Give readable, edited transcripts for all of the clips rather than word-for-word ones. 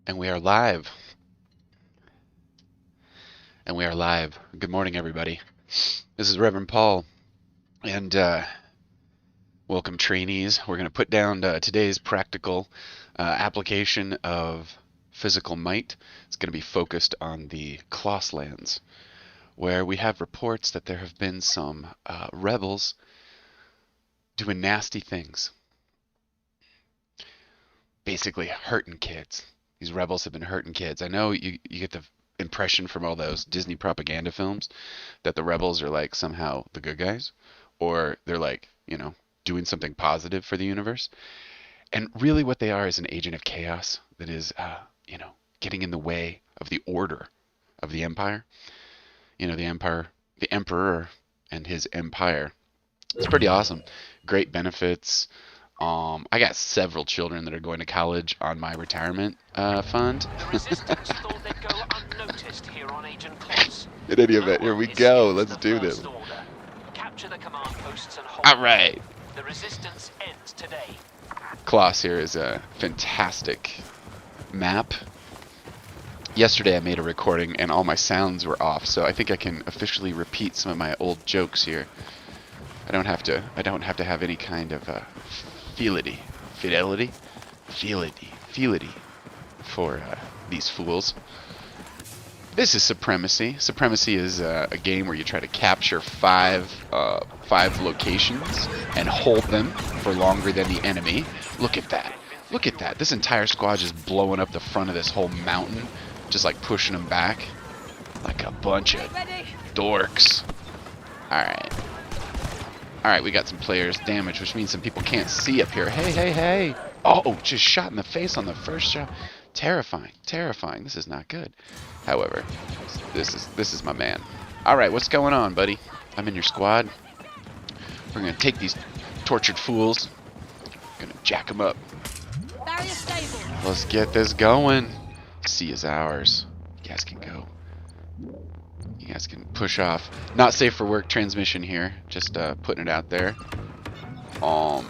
And we are live. And we are live. Good morning, everybody. This is Reverend Paul. And welcome, trainees. We're going to put down today's practical application of physical might. It's going to be focused on the Klosslands, where we have reports that there have been some rebels doing nasty things. Basically hurting kids. These rebels have been hurting kids. I know you get the impression from all those Disney propaganda films that the rebels are like somehow the good guys, or they're like, doing something positive for the universe. And really what they are is an agent of chaos that is, getting in the way of the order of the empire. The emperor and his empire. It's pretty awesome. Great benefits. I got several children that are going to college on my retirement fund. In any event, here we go. Let's do this. All right. The resistance ends today. Kloss here is a fantastic map. Yesterday I made a recording and all my sounds were off, so I think I can officially repeat some of my old jokes here. I don't have to have any kind of fidelity for these fools. This is Supremacy. Supremacy is a game where you try to capture five locations and hold them for longer than the enemy. Look at that. Look at that. This entire squad just blowing up the front of this whole mountain, just like pushing them back like a bunch of dorks. All right, we got some players damaged, which means some people can't see up here. Hey. Oh, just shot in the face on the first shot. Terrifying. This is not good. However, this is my man. All right, what's going on, buddy? I'm in your squad. We're going to take these tortured fools. We're going to jack them up. Let's get this going. C is ours. You guys can go. You guys can push off. Not safe for work transmission here. Just putting it out there. Gonna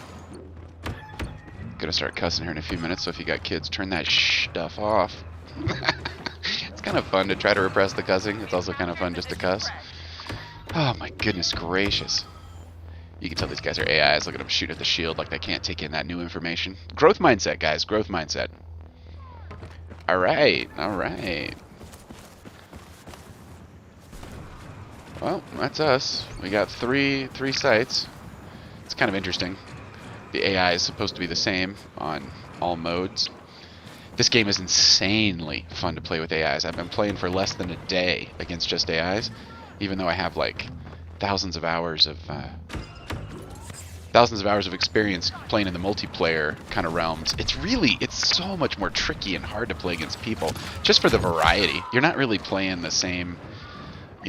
start cussing here in a few minutes, so if you got kids, turn that stuff off. It's kind of fun to try to repress the cussing. It's also kind of fun just to cuss. Oh my goodness gracious. You can tell these guys are AIs. Look at them shoot at the shield like they can't take in that new information. Growth mindset, guys. Growth mindset. Alright. Well, that's us. We got three sites. It's kind of interesting. The AI is supposed to be the same on all modes. This game is insanely fun to play with AIs. I've been playing for less than a day against just AIs, even though I have like thousands of hours of experience playing in the multiplayer kind of realms. It's so much more tricky and hard to play against people, just for the variety. You're not really playing the same.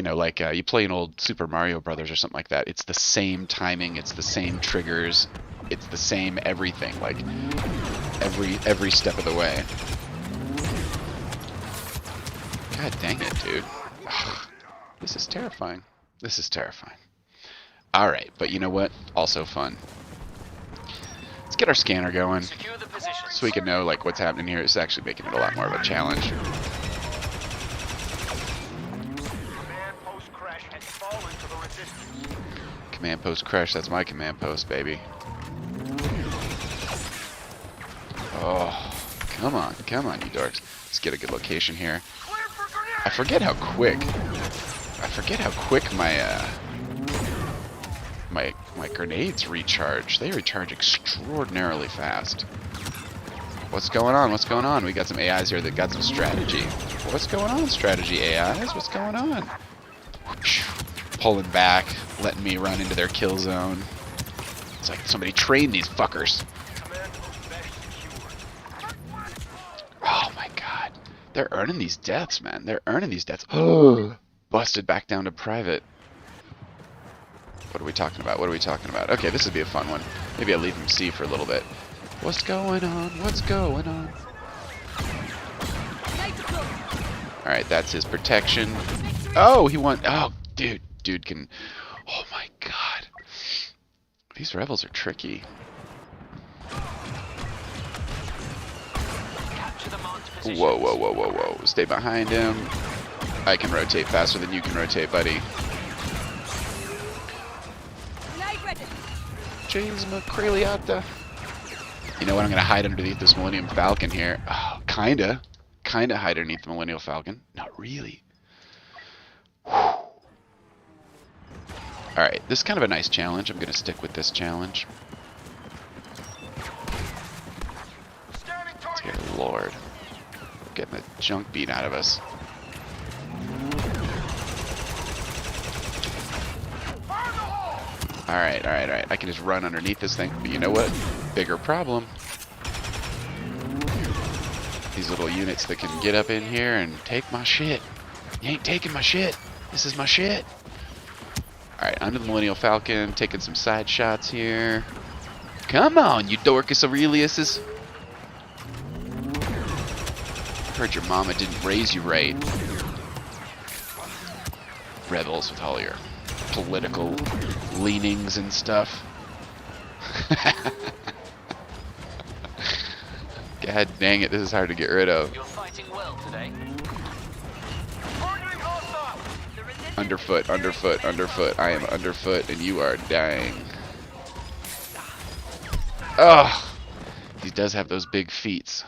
Like you play an old Super Mario Brothers or something like that. It's the same timing. It's the same triggers. It's the same everything. Like every step of the way. God dang it, dude. Ugh, this is terrifying. All right, but you know what? Also fun. Let's get our scanner going, so we can know like what's happening here. It's actually making it a lot more of a challenge. Command post crash, that's my command post, baby. Oh, come on, you dorks. Let's get a good location here. I forget how quick my grenades recharge. They recharge extraordinarily fast. What's going on? We got some AIs here that got some strategy. What's going on, strategy AIs? What's going on? Pulling back, letting me run into their kill zone. It's like somebody trained these fuckers. Oh my god. They're earning these deaths, man. Busted back down to private. What are we talking about? Okay, this would be a fun one. Maybe I'll leave him C for a little bit. What's going on? Alright, that's his protection. Oh, he won. Oh, dude can. Oh my god. These rebels are tricky. Whoa, whoa, whoa, whoa, whoa. Stay behind him. I can rotate faster than you can rotate, buddy. James McCrealiata. You know what? I'm going to hide underneath this Millennium Falcon here. Oh, kinda. Kinda hide underneath the Millennium Falcon. Not really. Alright, this is kind of a nice challenge. I'm going to stick with this challenge. Dear Lord. We're getting the junk beat out of us. Alright, alright, alright. I can just run underneath this thing. But you know what? Bigger problem. These little units that can get up in here and take my shit. You ain't taking my shit. This is my shit. Alright, under the Millennial Falcon, taking some side shots here. Come on, you Dorcas Aureliuses. Heard your mama didn't raise you right. Rebels with all your political leanings and stuff. God dang it, this is hard to get rid of. You're fighting well today. Underfoot, underfoot, underfoot. I am underfoot and you are dying. Ugh! He does have those big feet.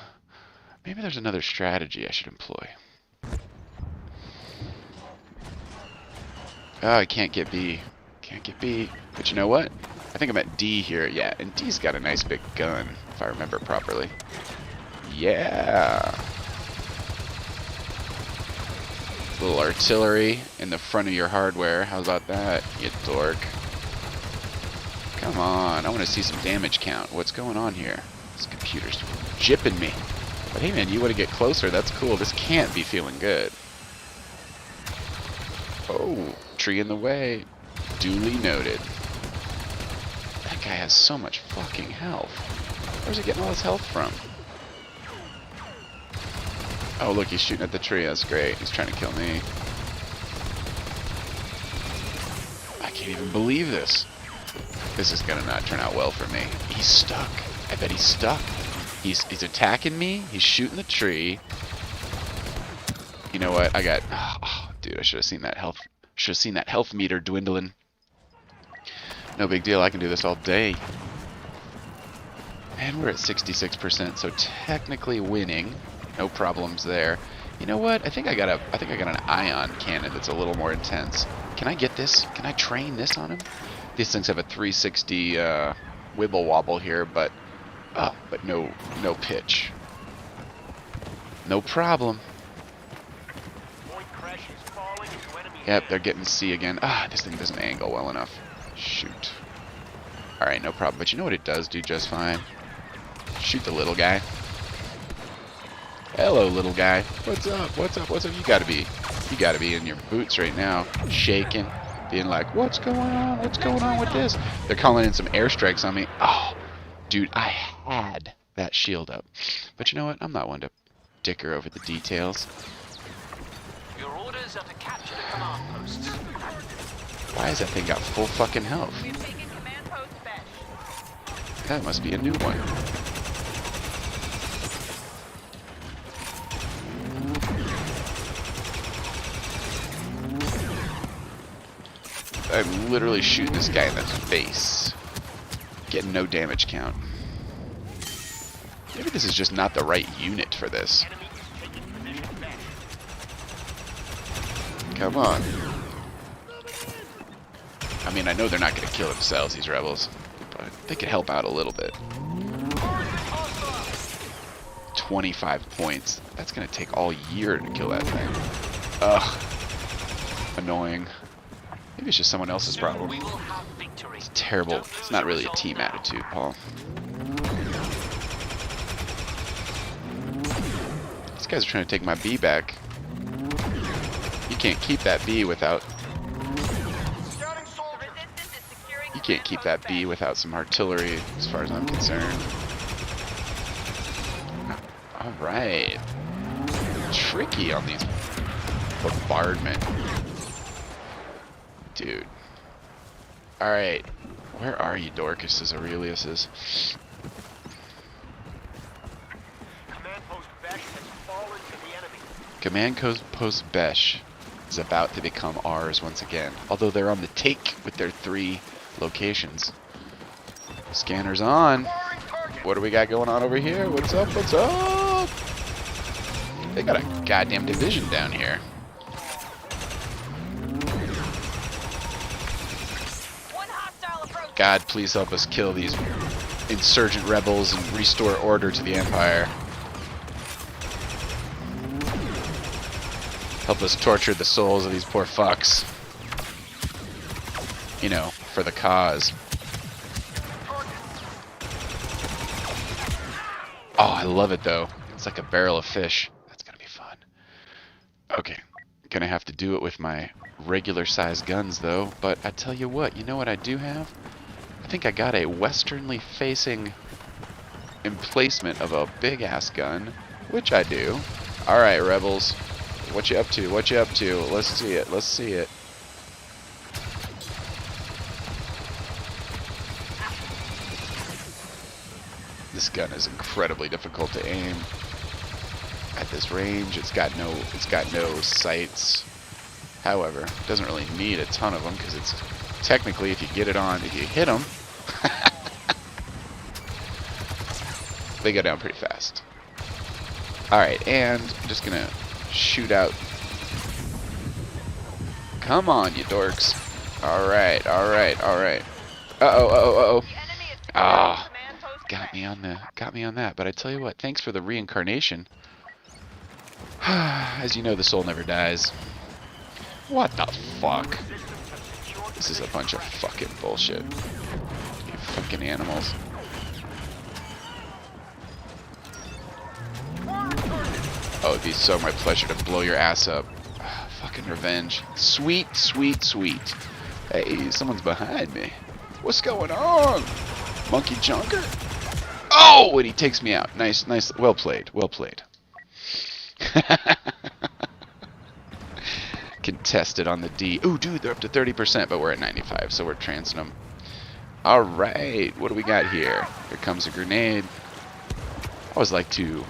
Maybe there's another strategy I should employ. Oh, I can't get B. Can't get B. But you know what? I think I'm at D here. Yeah, and D's got a nice big gun, if I remember properly. Yeah! Little artillery in the front of your hardware. How about that, you dork? Come on, I want to see some damage count. What's going on here? This computer's jipping me. But hey man, you want to get closer, that's cool. This can't be feeling good. Oh, tree in the way. Duly noted. That guy has so much fucking health. Where's he getting all his health from? Oh look, he's shooting at the tree. That's great. He's trying to kill me. I can't even believe this. This is gonna not turn out well for me. He's stuck. I bet he's stuck. He's attacking me. He's shooting the tree. You know what? I got. Oh, dude, I should have seen that health. Should have seen that health meter dwindling. No big deal. I can do this all day. And we're at 66%, so technically winning. No problems there. You know what? I think I got an ion cannon that's a little more intense. Can I get this? Can I train this on him? These things have a 360 wibble wobble here, but no pitch. No problem. Yep, they're getting C again. Ah, this thing doesn't angle well enough. Shoot. Alright, no problem. But you know what it does do just fine? Shoot the little guy. Hello, little guy. What's up? What's up? What's up? You gotta be in your boots right now, shaking, being like, what's going on? What's going on with this? They're calling in some airstrikes on me. Oh, dude, I had that shield up. But you know what? I'm not one to dicker over the details. Your orders are to capture the command posts. Why has that thing got full fucking health? We've taken command post Besh. That must be a new one. I'm literally shooting this guy in the face. Getting no damage count. Maybe this is just not the right unit for this. Come on. I mean, I know they're not going to kill themselves, these rebels. But they could help out a little bit. 25 points. That's going to take all year to kill that thing. Ugh. Annoying. Maybe it's just someone else's problem. It's terrible. It's not really a team attitude, Paul. These guys are trying to take my B back. You can't keep that B without... You can't keep that B without some artillery, as far as I'm concerned. Alright. Tricky on these bombardment. Dude. Alright. Where are you, Dorcases Aureliuses? Command post Besh has fallen Command Post Besh is about to become ours once again. Although they're on the take with their 3 locations. Scanner's on. What do we got going on over here? What's up? What's up? They got a goddamn division down here. God, please help us kill these insurgent rebels and restore order to the Empire. Help us torture the souls of these poor fucks. You know, for the cause. Oh, I love it though. It's like a barrel of fish. That's gonna be fun. Okay, gonna have to do it with my regular size guns though, but I tell you what, you know what I do have? I think I got a westernly facing emplacement of a big ass gun, which I do. Alright, rebels. What you up to? What you up to? Let's see it. Let's see it. This gun is incredibly difficult to aim at this range. It's got no sights. However, it doesn't really need a ton of them because it's technically, if you get it on, if you hit them, they go down pretty fast. Alright, and I'm just gonna shoot out. Come on, you dorks. Alright, alright, alright. Uh-oh, uh-oh, uh-oh. Ah, got me on that. But I tell you what, thanks for the reincarnation. As you know, the soul never dies. What the fuck? This is a bunch of fucking bullshit. You fucking animals. Oh, it'd be so my pleasure to blow your ass up. Fucking revenge. Sweet, sweet, sweet. Hey, someone's behind me. What's going on? Monkey Junker? Oh, and he takes me out. Nice, nice. Well played, well played. Contested on the D. Ooh, dude, they're up to 30%, but we're at 95, so we're transing them. Alright, what do we got here? Here comes a grenade. I always like to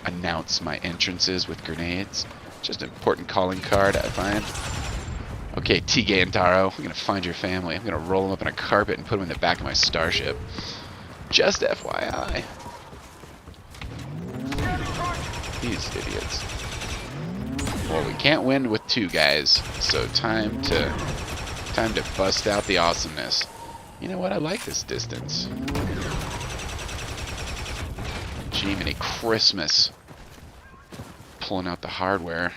announce my entrances with grenades. Just an important calling card, I find. Okay, Tige and Taro, I'm gonna find your family. I'm gonna roll them up in a carpet and put them in the back of my starship. Just FYI. These idiots. Well, we can't win with 2 guys, so time to bust out the awesomeness. You know what? I like this distance. Jiminy Christmas. Pulling out the hardware.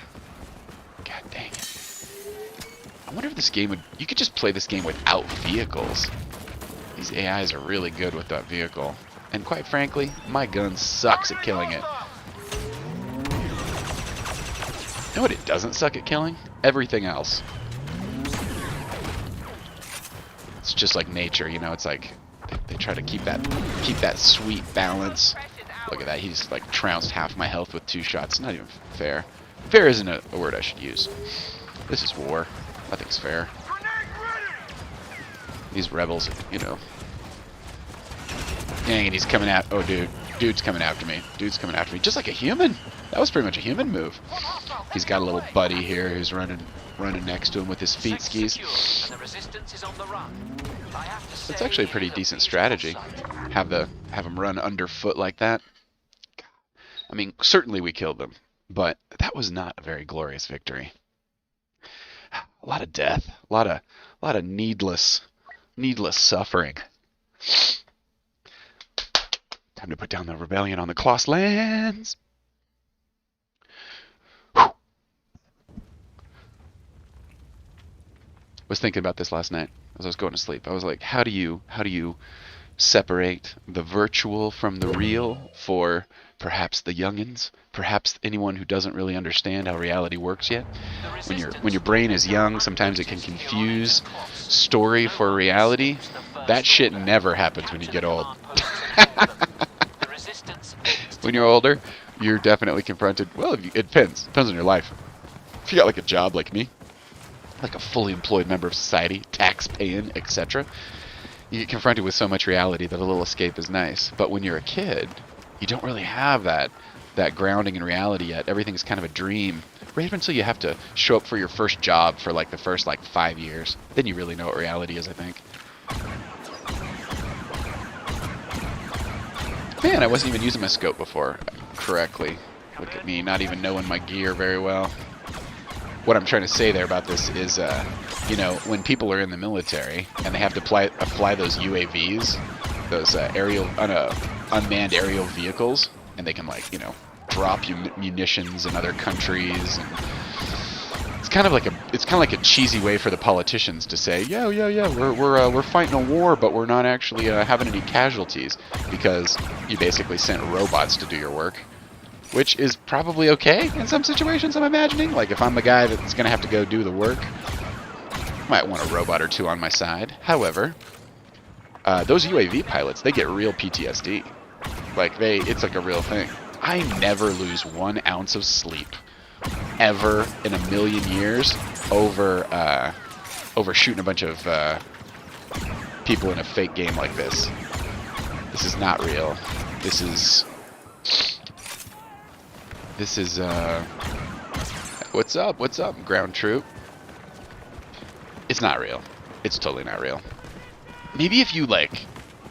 God dang it. I wonder if this game would... You could just play this game without vehicles. These AIs are really good with that vehicle. And quite frankly, my gun sucks at killing it. You know what it doesn't suck at killing? Everything else. It's just like nature, you know, it's like they try to keep that sweet balance. Look at that, he's like trounced half my health with 2 shots. Not even fair. Fair isn't a word I should use. This is war. Nothing's fair. These rebels, you know. Dang it, he's coming out. Oh, dude. Dude's coming after me. Dude's coming after me. Just like a human. That was pretty much a human move. He's got a little buddy here who's running next to him with his feet skis. It's actually a pretty decent strategy. Have him run underfoot like that. I mean, certainly we killed them, but that was not a very glorious victory. A lot of death, a lot of needless suffering. Time to put down the rebellion on the Closs lands. Whew. Was thinking about this last night as I was going to sleep. I was like, how do you separate the virtual from the real for perhaps the youngins, perhaps anyone who doesn't really understand how reality works yet? When your brain is young, sometimes it can confuse story for reality. That shit never happens when you get old. When you're older, you're definitely confronted. Well, it depends. Depends on your life. If you got like a job like me, like a fully employed member of society, tax paying, etc., you get confronted with so much reality that a little escape is nice. But when you're a kid, you don't really have that that grounding in reality yet. Everything's kind of a dream. Right up until you have to show up for your first job for like the first like 5 years. Then you really know what reality is, I think. Man, I wasn't even using my scope before correctly. Look at me, not even knowing my gear very well. What I'm trying to say there about this is, you know, when people are in the military and they have to fly those UAVs, those unmanned aerial vehicles, and they can, like, you know, drop munitions in other countries, and it's kind of like a cheesy way for the politicians to say, yeah, we're fighting a war, but we're not actually having any casualties, because you basically sent robots to do your work, which is probably okay in some situations, I'm imagining. Like, if I'm the guy that's going to have to go do the work, might want a robot or two on my side. However, those UAV pilots, they get real PTSD. Like, it's like a real thing. I never lose 1 ounce of sleep ever in a million years over shooting a bunch of people in a fake game like this. This is not real. This is what's up, ground troop? It's not real. It's totally not real. Maybe if you, like,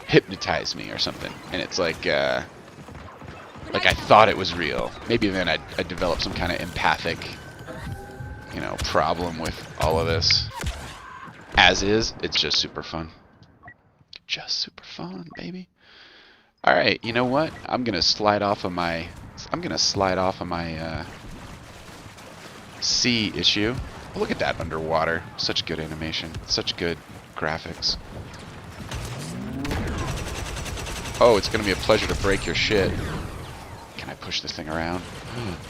hypnotize me or something, and it's like I thought it was real. Maybe then I'd develop some kind of empathic, you know, problem with all of this. As is, it's just super fun. Just super fun, baby. All right, you know what? I'm gonna slide off of my sea issue. Look at that underwater. Such good animation. Such good graphics. Oh, it's gonna be a pleasure to break your shit. Can I push this thing around?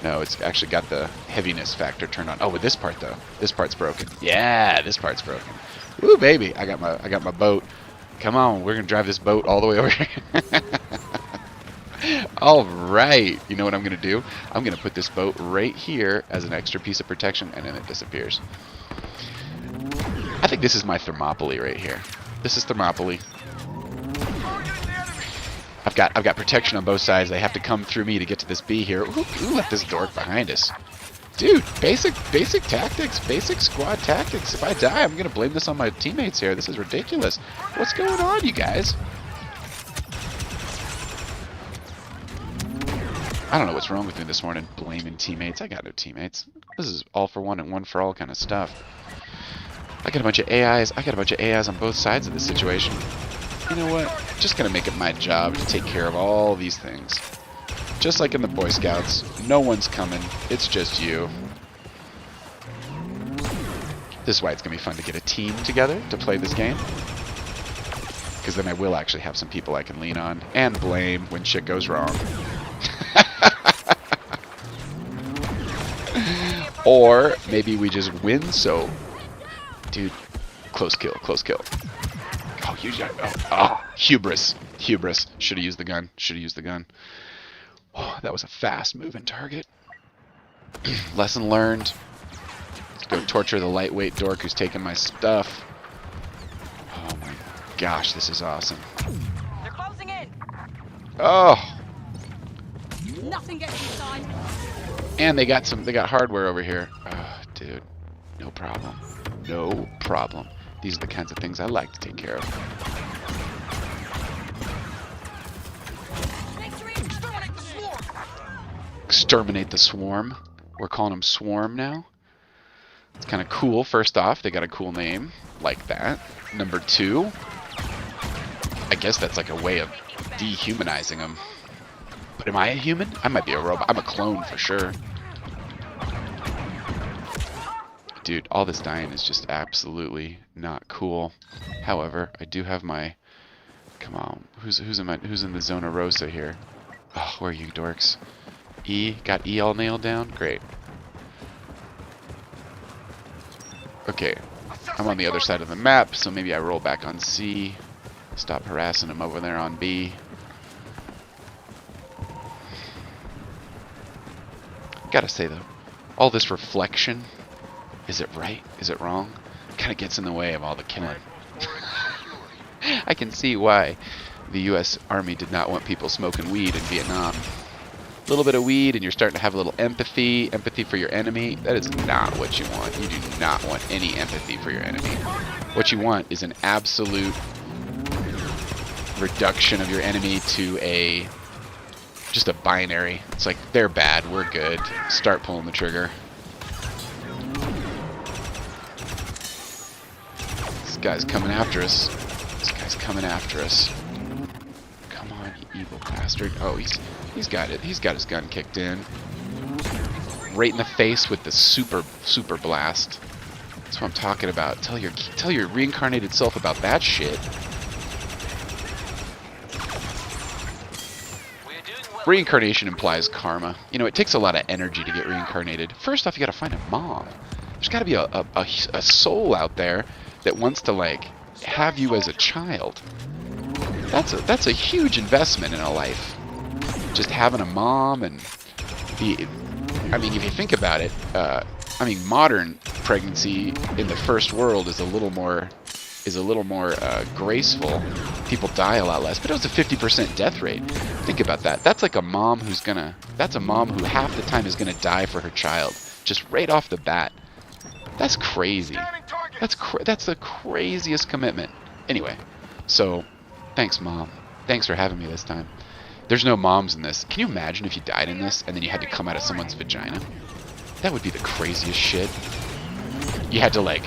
No, it's actually got the heaviness factor turned on. Oh, with this part though, this part's broken. Yeah, this part's broken. Woo, baby! I got my boat. Come on, we're gonna drive this boat all the way over here. All right, you know what I'm gonna do? I'm gonna put this boat right here as an extra piece of protection, and then it disappears. I think this is my Thermopylae right here. This is Thermopylae. I've got protection on both sides. They have to come through me to get to this B here. Ooh, left this dork behind us. Dude, basic tactics, basic squad tactics. If I die, I'm gonna blame this on my teammates here. This is ridiculous. What's going on, you guys? I don't know what's wrong with me this morning, blaming teammates. I got no teammates. This is all for one and one for all kind of stuff. I got a bunch of AIs. I got a bunch of AIs on both sides of this situation. You know what? Just gonna make it my job to take care of all these things. Just like in the Boy Scouts, no one's coming. It's just you. This is why it's gonna be fun to get a team together to play this game. Because then I will actually have some people I can lean on and blame when shit goes wrong. Or maybe we just win, so... Dude, close kill, close kill. Oh, hubris. Hubris. Should have used the gun. Should have used the gun. Oh, that was a fast moving target. Lesson learned. Let's go torture the lightweight dork who's taking my stuff. Oh my gosh, this is awesome. They're closing in. Oh! Nothing gets inside. And they got hardware over here. Oh, dude. No problem. No problem. These are the kinds of things I like to take care of. Exterminate the swarm. Exterminate the swarm. We're calling them Swarm now. It's kind of cool. First off, they got a cool name like that. Number two, I guess that's like a way of dehumanizing them. But am I a human? I might be a robot. I'm a clone for sure. Dude, all this dying is just absolutely not cool. However, I do have my... Come on, who's in the Zona Rosa here? Oh, where are you dorks? E? Got E all nailed down? Great. Okay, I'm on the other side of the map, so maybe I roll back on C. Stop harassing him over there on B. Gotta say though, all this reflection, is it right? Is it wrong? Kind of gets in the way of all the killing. I can see why the U.S. Army did not want people smoking weed in Vietnam. little bit of weed, and you're starting to have a little empathy for your enemy. That is not what you want. You do not want any empathy for your enemy. What you want is an absolute reduction of your enemy to just a binary. It's like, they're bad, we're good. Start pulling the trigger. This guy's coming after us. This guy's coming after us. Come on, you evil bastard. Oh, he's got it. He's got his gun kicked in. Right in the face with the super blast. That's what I'm talking about. Tell your reincarnated self about that shit. Reincarnation implies karma. You know, it takes a lot of energy to get reincarnated. First off, you gotta find a mom. There's gotta be a soul out there that wants to, like, have you as a child. That's a huge investment in a life. Just having a mom and I mean, if you think about it, I mean, modern pregnancy in the first world is a little more graceful. People die a lot less, but it was a 50% death rate. Think about that. That's like a mom that's a mom who half the time is gonna die for her child, just right off the bat. That's crazy. That's the craziest commitment. Anyway, so thanks, Mom. Thanks for having me this time. There's no moms in this. Can you imagine if you died in this and then you had to come out of someone's vagina? That would be the craziest shit. You had to like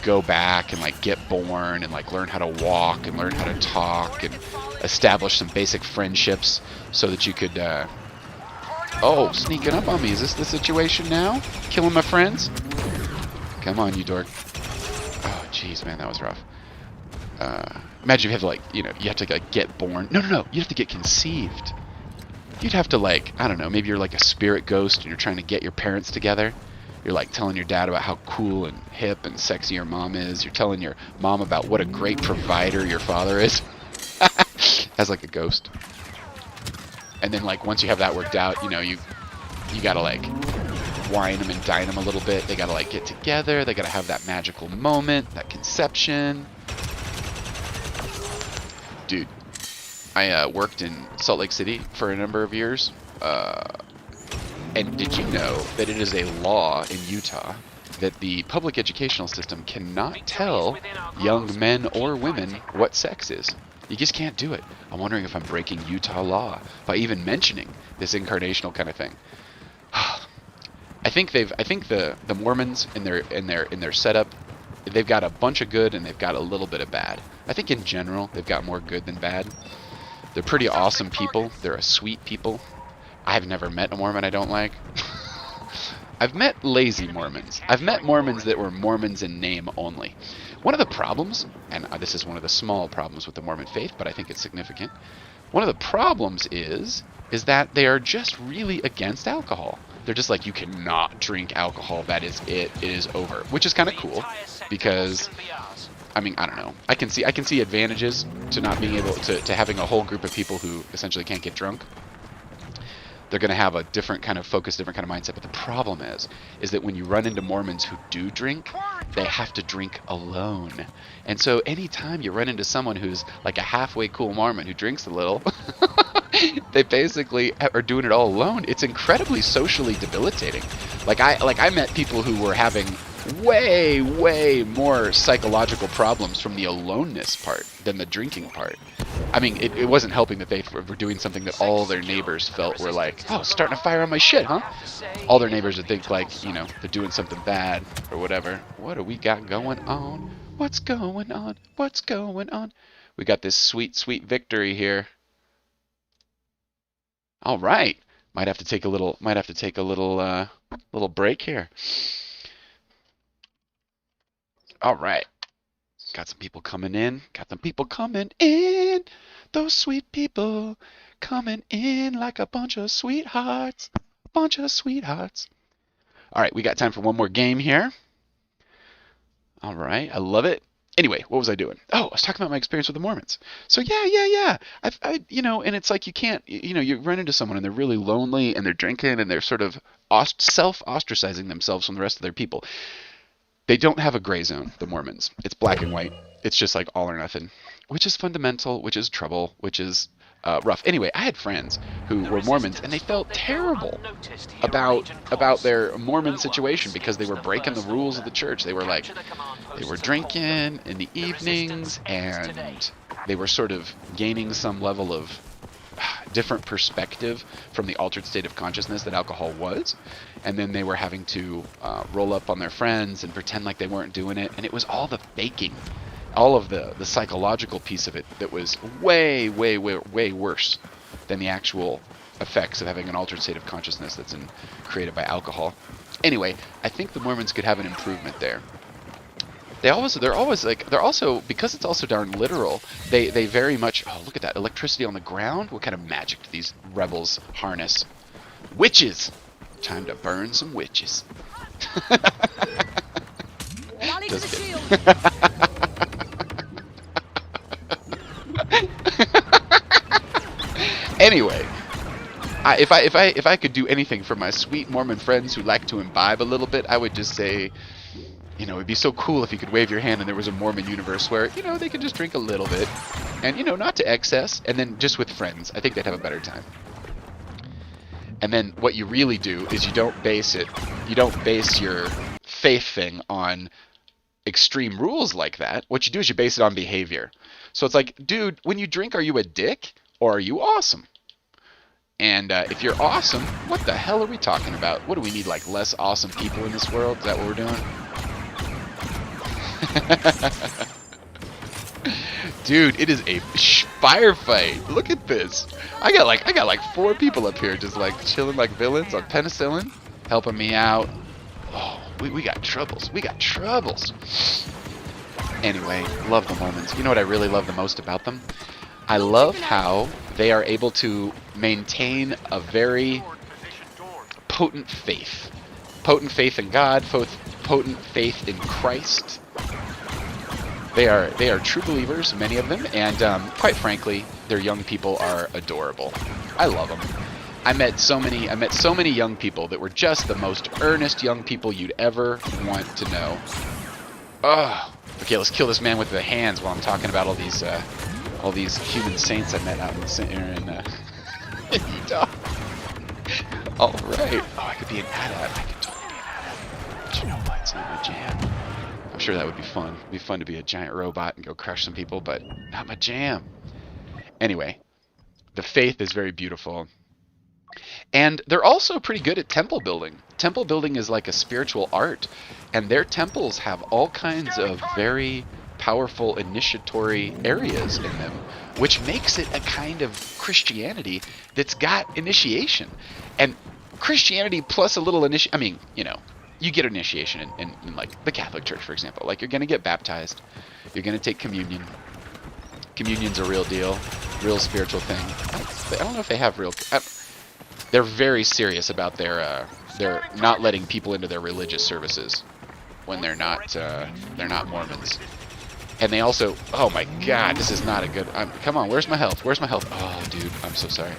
go back and like get born and like learn how to walk and learn how to talk and establish some basic friendships so that you could oh, sneaking up on me. Is this the situation now? Killing my friends? Come on, you dork. Oh, jeez, man, that was rough. Imagine if you have to, like, you have to, like, get born. No. You have to get conceived. You'd have to, like, I don't know, maybe you're like a spirit ghost and you're trying to get your parents together. You're, like, telling your dad about how cool and hip and sexy your mom is. You're telling your mom about what a great provider your father is. As, like, a ghost. And then, like, once you have that worked out, you gotta, like, wine them and dine them a little bit. They gotta, like, get together. They gotta have that magical moment, that conception. Dude, I worked in Salt Lake City for a number of years. And did you know that it is a law in Utah that the public educational system cannot tell young men or women what sex is? You just can't do it. I'm wondering if I'm breaking Utah law by even mentioning this incarnational kind of thing. I think the Mormons in their setup, they've got a bunch of good and they've got a little bit of bad. I think in general they've got more good than bad. They're pretty awesome people. They're a sweet people. I've never met a Mormon I don't like. I've met lazy Mormons. I've met Mormons that were Mormons in name only. One of the problems, and this is one of the small problems with the Mormon faith, but I think it's significant. One of the problems is that they are just really against alcohol. They're just like, you cannot drink alcohol. That is it. It is over. Which is kind of cool because, I mean, I don't know. I can see advantages to not being able to having a whole group of people who essentially can't get drunk. They're going to have a different kind of focus, different kind of mindset. But the problem is that when you run into Mormons who do drink, they have to drink alone. And so anytime you run into someone who's like a halfway cool Mormon who drinks a little, they basically are doing it all alone. It's incredibly socially debilitating. Like I met people who were having way more psychological problems from the aloneness part than the drinking part. I mean, it wasn't helping that they were doing something that all their neighbors felt were like, oh, starting a fire on my shit, huh? All their neighbors would think like, they're doing something bad or whatever. What do we got going on? What's going on? What's going on? We got this sweet victory here. All right. Might have to take a little little break here. All right. Got some people coming in. Those sweet people coming in like a bunch of sweethearts. All right, we got time for one more game here. All right, I love it. Anyway, what was I doing? Oh, I was talking about my experience with the Mormons. So yeah. And it's like you can't, you run into someone and they're really lonely and they're drinking and they're sort of self-ostracizing themselves from the rest of their people. They don't have a gray zone, the Mormons. It's black and white. It's just like all or nothing, which is fundamental, which is trouble, which is rough. Anyway, I had friends who were Mormons, and they felt terrible about their Mormon situation because they were breaking the rules of the church. They were like, they were drinking in the evenings, and they were sort of gaining some level of different perspective from the altered state of consciousness that alcohol was, and then they were having to roll up on their friends and pretend like they weren't doing it, and it was all the faking, all of the psychological piece of it that was way worse than the actual effects of having an altered state of consciousness that's created by alcohol. Anyway, I think the Mormons could have an improvement there. They're also, because it's also darn literal, they very much, oh, look at that, electricity on the ground? What kind of magic do these rebels harness? Witches! Time to burn some witches. Just kidding. Anyway, if I could do anything for my sweet Mormon friends who like to imbibe a little bit, I would just say, you know, it'd be so cool if you could wave your hand and there was a Mormon universe where, you know, they could just drink a little bit and, you know, not to excess, and then just with friends. I think they'd have a better time. And then what you really do is you don't base your faith thing on extreme rules like that. What you do is you base it on behavior. So it's like, dude, when you drink, are you a dick or are you awesome? And if you're awesome, what the hell are we talking about? What do we need, like less awesome people in this world? Is that what we're doing? Dude, it is a firefight. Look at this. I got like 4 people up here just like chilling like villains on penicillin, helping me out. Oh, we got troubles. We got troubles. Anyway, love the Mormons. You know what I really love the most about them? I love how they are able to maintain a very potent faith. Potent faith in God, potent faith in Christ. They are true believers, many of them, and quite frankly, their young people are adorable. I love them. I met so many young people that were just the most earnest young people you'd ever want to know. Ugh. Okay, let's kill this man with the hands while I'm talking about all these human saints I met out in Utah. All right. Oh, I could be an AT-AT. I could totally be an AT-AT. But you know what? It's not my jam. I'm sure that would be fun. It'd be fun to be a giant robot and go crush some people, but not my jam. Anyway, the faith is very beautiful. And they're also pretty good at temple building. Temple building is like a spiritual art, and their temples have all kinds of very powerful initiatory areas in them, which makes it a kind of Christianity that's got initiation. And Christianity plus a little I mean, you know, you get initiation in like the Catholic Church, for example. Like, you're going to get baptized. You're going to take communion. Communion's a real deal, real spiritual thing. I don't know if they have real... they're very serious about their not letting people into their religious services when they're not Mormons. And they also... Oh my God, this is not a good... come on, where's my health? Where's my health? Oh, dude, I'm so sorry.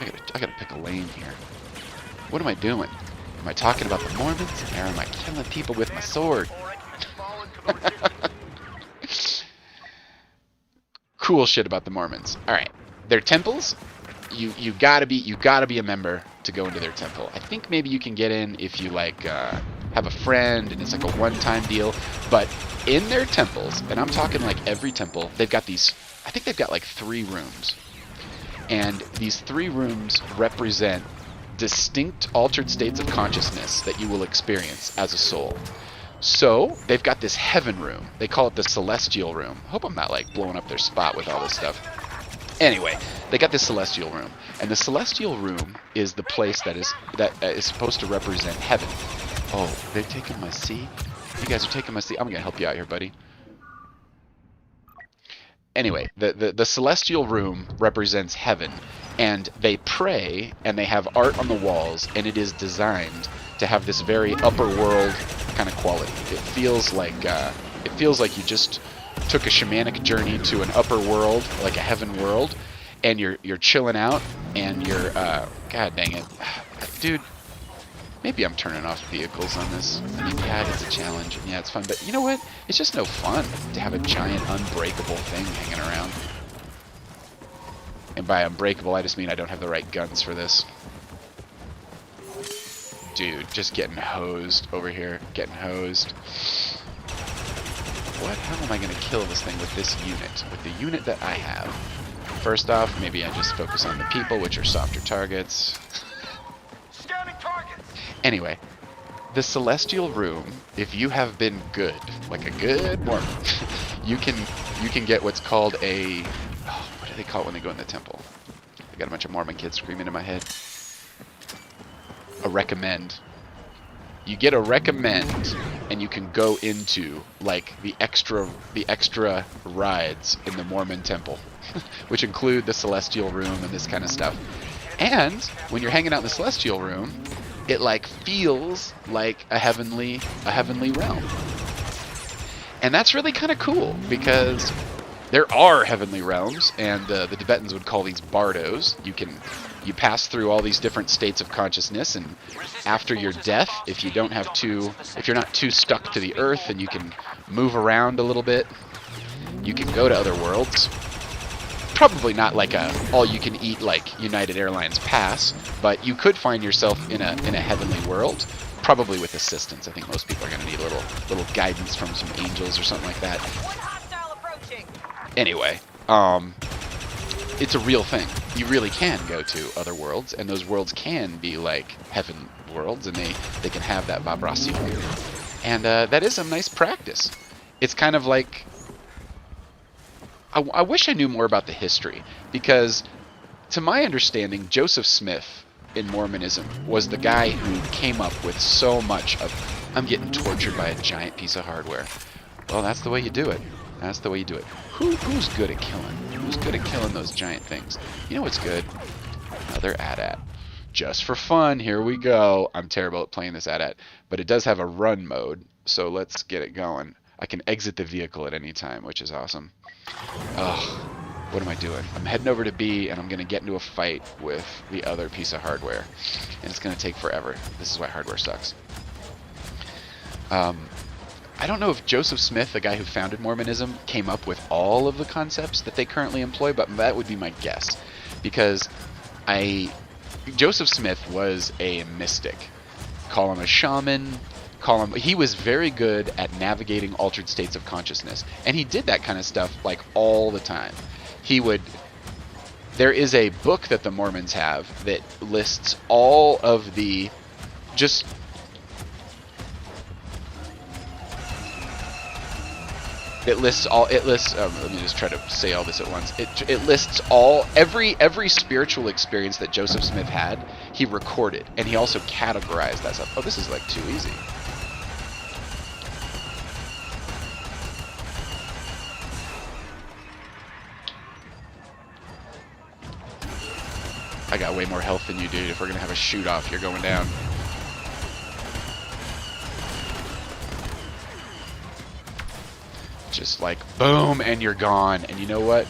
I gotta pick a lane here. What am I doing? Am I talking about the Mormons, or am I killing people with my sword? Cool shit about the Mormons. All right, their temples. You gotta be a member to go into their temple. I think maybe you can get in if you like have a friend and it's like a one-time deal. But in their temples, and I'm talking like every temple, they've got these. I think they've got like 3 rooms, and these 3 rooms represent distinct altered states of consciousness that you will experience as a soul. So they've got this heaven room. They call it the celestial room. I hope I'm not like blowing up their spot with all this stuff. Anyway, they got this celestial room, and the celestial room is the place that is supposed to represent heaven. Oh, they're taking my seat? You guys are taking my seat? I'm gonna help you out here, buddy. Anyway, the celestial room represents heaven, and they pray, and they have art on the walls, and it is designed to have this very upper world kind of quality. It feels like you just took a shamanic journey to an upper world, like a heaven world, and you're chilling out, and you're God dang it, dude. Maybe I'm turning off vehicles on this. I mean, yeah, it's a challenge, and yeah, it's fun, but you know what? It's just no fun to have a giant unbreakable thing hanging around. by unbreakable, I just mean I don't have the right guns for this. Dude, just getting hosed over here. Getting hosed. What? How am I going to kill this thing with this unit? With the unit that I have? First off, maybe I just focus on the people, which are softer targets. Scanning targets. Anyway, the Celestial Room, if you have been good, like a good Mormon, you can get what's called a... Oh, what do they call it when they go in the temple? I got a bunch of Mormon kids screaming in my head. A recommend. You get a recommend, and you can go into like the extra rides in the Mormon temple, which include the Celestial Room and this kind of stuff. And when you're hanging out in the Celestial Room, it like feels like a heavenly realm. And that's really kind of cool because there are heavenly realms, and the Tibetans would call these bardos. You pass through all these different states of consciousness, and after your death, if you're not too stuck to the earth and you can move around a little bit, you can go to other worlds. Probably not like a all-you-can-eat like United Airlines pass, but you could find yourself in a heavenly world, probably with assistance. I think most people are going to need a little guidance from some angels or something like that. Anyway, it's a real thing. You really can go to other worlds, and those worlds can be like heaven worlds, and they can have that vibration. And that is a nice practice. It's kind of like... I wish I knew more about the history, because to my understanding, Joseph Smith in Mormonism was the guy who came up with so much of... I'm getting tortured by a giant piece of hardware. Well, that's the way you do it. That's the way you do it. Who's good at killing? Who's good at killing those giant things? You know what's good? Another AT-AT. Just for fun, here we go. I'm terrible at playing this AT-AT, but it does have a run mode, so let's get it going. I can exit the vehicle at any time, which is awesome. Ugh, what am I doing? I'm heading over to B, and I'm going to get into a fight with the other piece of hardware, and it's going to take forever. This is why hardware sucks. I don't know if Joseph Smith, the guy who founded Mormonism, came up with all of the concepts that they currently employ, but that would be my guess. Because Joseph Smith was a mystic. Call him a shaman, he was very good at navigating altered states of consciousness. And he did that kind of stuff like all the time. There is a book that the Mormons have that lists all of the let me just try to say all this at once. It lists every spiritual experience that Joseph Smith had, he recorded, and he also categorized that stuff. Oh, this is like too easy. I got way more health than you, dude. If we're gonna have a shoot off, you're going down. Just like boom, and you're gone. And you know what?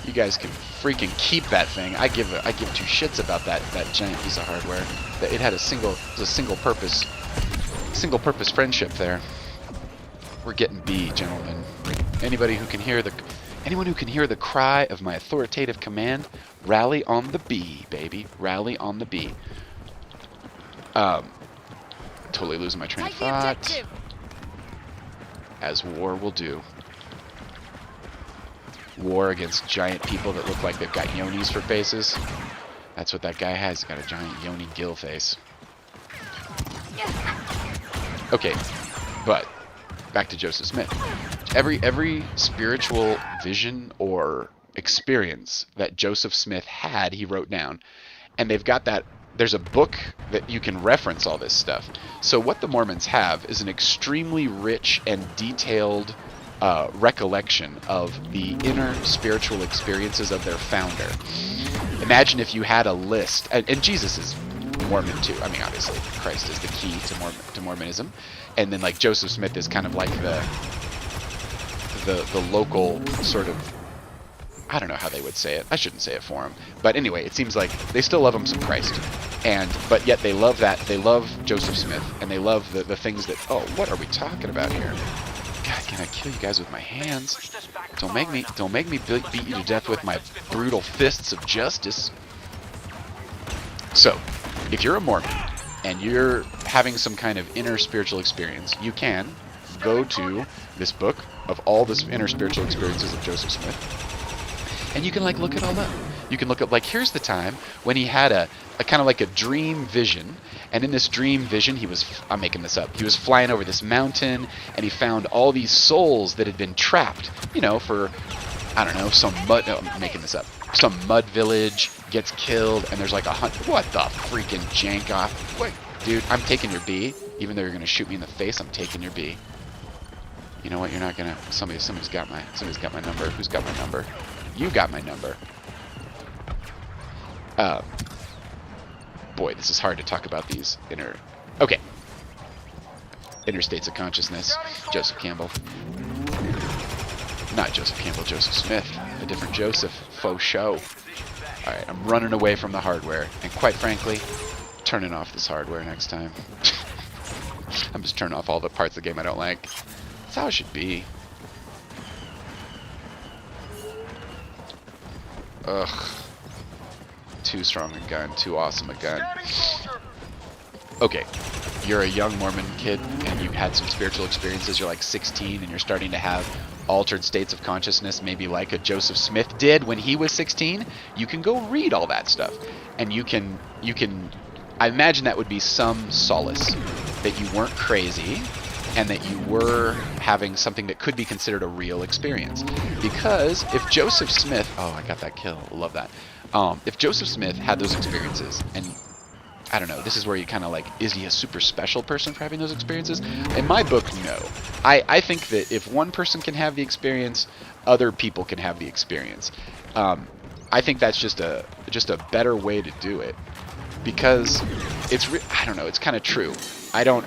You guys can freaking keep that thing. I give two shits about that giant piece of hardware. That it had a single purpose friendship there. We're getting B, gentlemen. Anyone who can hear the cry of my authoritative command, rally on the B, baby. Rally on the B. Totally losing my train of thought. As war will do. War against giant people that look like they've got yonis for faces. That's what that guy has. He's got a giant yoni gill face. Okay, but back to Joseph Smith. Every spiritual vision or experience that Joseph Smith had, he wrote down. And they've got that. There's a book that you can reference all this stuff. So what the Mormons have is an extremely rich and detailed recollection of the inner spiritual experiences of their founder. Imagine if you had a list, and Jesus is Mormon too. I mean, obviously, Christ is the key to Mormonism, and then like Joseph Smith is kind of like the local sort of. I don't know how they would say it. I shouldn't say it for him. But anyway, it seems like they still love him some Christ. But yet they love that. They love Joseph Smith, and they love the things that, oh, what are we talking about here? God can I kill you guys with my hands? Pushed us back Don't far make me beat you to death with my brutal fists of justice. So, if you're a Mormon and you're having some kind of inner spiritual experience, you can go to this book of all the inner spiritual experiences of Joseph Smith, and you can like look it all up. You can look up like here's the time when he had a kind of like a dream vision, and in this dream vision he was, I'm making this up, he was flying over this mountain and he found all these souls that had been trapped, you know, for I don't know, some mud, no, I'm making this up, some mud village gets killed and there's like 100, what the freaking jank off, what, dude, I'm taking your B, even though you're gonna shoot me in the face, I'm taking your B. You know what, you're not gonna, somebody's got my number. Who's got my number? You got my number. Boy, this is hard to talk about these inner, okay, inner states of consciousness. Joseph Campbell, not Joseph Campbell, Joseph Smith, a different Joseph, faux show. Alright, I'm running away from the hardware, and quite frankly, turning off this hardware next time. I'm just turning off all the parts of the game I don't like. That's how it should be. Ugh. Too strong a gun, too awesome a gun. Okay, you're a young Mormon kid and you had some spiritual experiences, you're like 16 and you're starting to have altered states of consciousness, maybe like a Joseph Smith did when he was 16. You can go read all that stuff and you can I imagine that would be some solace that you weren't crazy and that you were having something that could be considered a real experience. Because if Joseph Smith, oh, I got that kill, love that. If Joseph Smith had those experiences, and I don't know, this is where you kind of like, is he a super special person for having those experiences? In my book, no. I think that if one person can have the experience, other people can have the experience. I think that's just a better way to do it, because it's I don't know, it's kind of true. I don't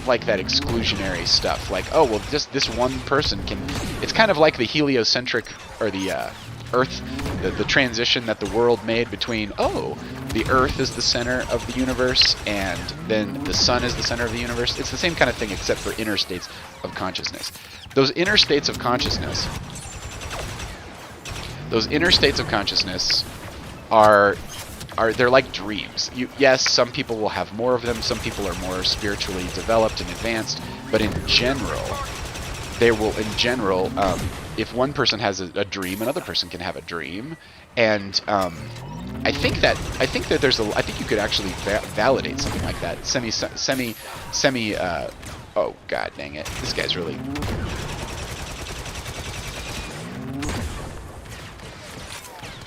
like that exclusionary stuff. Like, oh well, just this one person can. It's kind of like the heliocentric or the Earth, the transition that the world made between, oh, the Earth is the center of the universe and then the sun is the center of the universe. It's the same kind of thing except for inner states of consciousness. Those inner states of consciousness are they're like dreams. Yes, some people will have more of them, some people are more spiritually developed and advanced, but in general, if one person has a dream, another person can have a dream, and I think that I think you could actually validate something like that. Oh god dang it, this guy's really.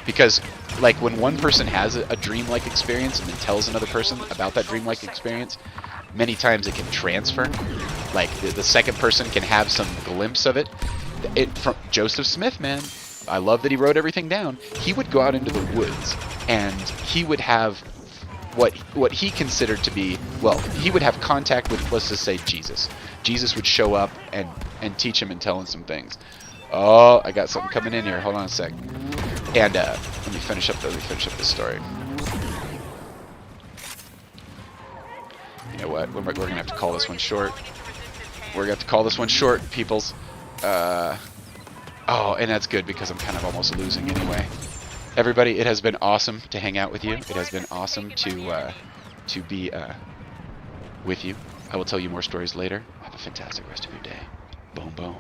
Because like when one person has a dream-like experience and then tells another person about that dream-like experience, many times it can transfer. Like the second person can have some glimpse of it. From Joseph Smith, man, I love that he wrote everything down. He would go out into the woods and he would have what he considered to be, well, he would have contact with, let's just say, Jesus. Jesus would show up and teach him and tell him some things. Oh, I got something coming in here. Hold on a sec. And let me finish up this story. You know what? We're gonna have to call this one short. We're gonna have to call this one short, peoples. Oh, and that's good because I'm kind of almost losing anyway. Everybody, it has been awesome to hang out with you. It has been awesome to be with you. I will tell you more stories later. Have a fantastic rest of your day. Boom, boom.